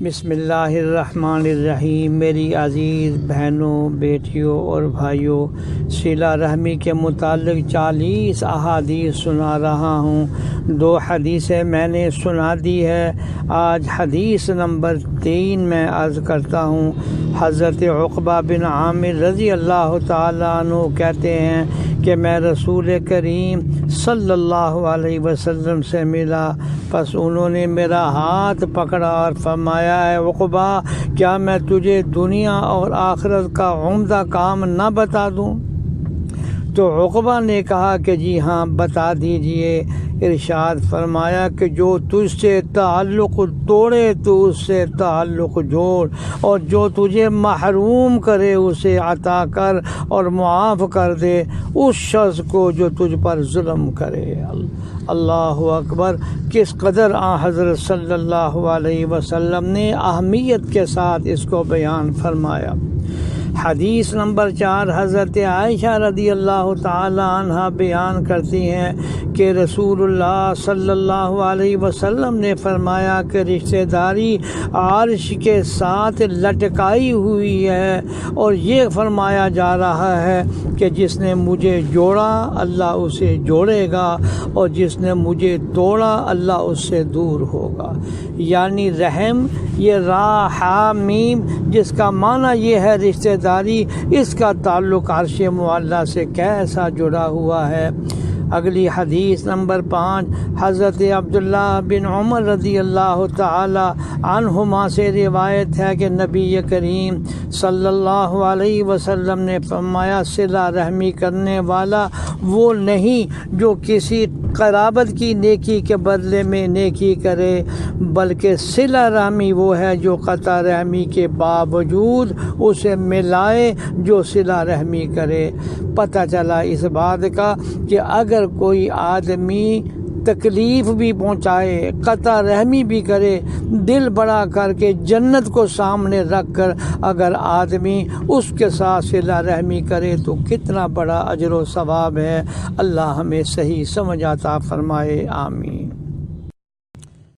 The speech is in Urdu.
بسم اللہ الرحمن الرحیم۔ میری عزیز بہنوں، بیٹیوں اور بھائیوں، صلہ رحمی کے متعلق 40 احادیث سنا رہا ہوں۔ 2 حدیثیں میں نے سنا دی ہے، آج حدیث نمبر 3 میں عرض کرتا ہوں۔ حضرت عقبہ بن عامر رضی اللہ تعالیٰ عنہ کہتے ہیں کہ میں رسول کریم صلی اللہ علیہ وسلم سے ملا، پس انہوں نے میرا ہاتھ پکڑا اور فرمایا، اے عقبہ، کیا میں تجھے دنیا اور آخرت کا عمدہ کام نہ بتا دوں؟ تو عقبہ نے کہا کہ جی ہاں، بتا دیجئے۔ ارشاد فرمایا کہ جو تجھ سے تعلق توڑے تو اس سے تعلق جوڑ، اور جو تجھے محروم کرے اسے عطا کر اور معاف کر دے اس شخص کو جو تجھ پر ظلم کرے۔ اللہ اکبر! کس قدر حضرت صلی اللہ علیہ وسلم نے اہمیت کے ساتھ اس کو بیان فرمایا۔ حدیث نمبر 4، حضرت عائشہ رضی اللہ تعالی عنہ بیان کرتی ہیں کہ رسول اللہ صلی اللہ علیہ وسلم نے فرمایا کہ رشتہ داری عرش کے ساتھ لٹکائی ہوئی ہے، اور یہ فرمایا جا رہا ہے کہ جس نے مجھے جوڑا اللہ اسے جوڑے گا، اور جس نے مجھے توڑا اللہ اس سے دور ہوگا۔ یعنی رحم، یہ را حا میم، جس کا معنی یہ ہے رشتہ داری، اس کا تعلق عرش معلیٰ سے کیسا جڑا ہوا ہے۔ اگلی حدیث نمبر 5، حضرت عبداللہ بن عمر رضی اللہ تعالی عنہما سے روایت ہے کہ نبی کریم صلی اللہ علیہ وسلم نے فرمایا، صلہ رحمی کرنے والا وہ نہیں جو کسی قرابت کی نیکی کے بدلے میں نیکی کرے، بلکہ صلہ رحمی وہ ہے جو قطع رحمی کے باوجود اسے ملائے جو صلہ رحمی کرے۔ پتہ چلا اس بات کا کہ اگر کوئی آدمی تکلیف بھی پہنچائے، قطع رحمی بھی کرے، دل بڑا کر کے جنت کو سامنے رکھ کر اگر آدمی اس کے ساتھ صلہ رحمی کرے تو کتنا بڑا اجر و ثواب ہے۔ اللہ ہمیں صحیح سمجھ عطا فرمائے، آمین۔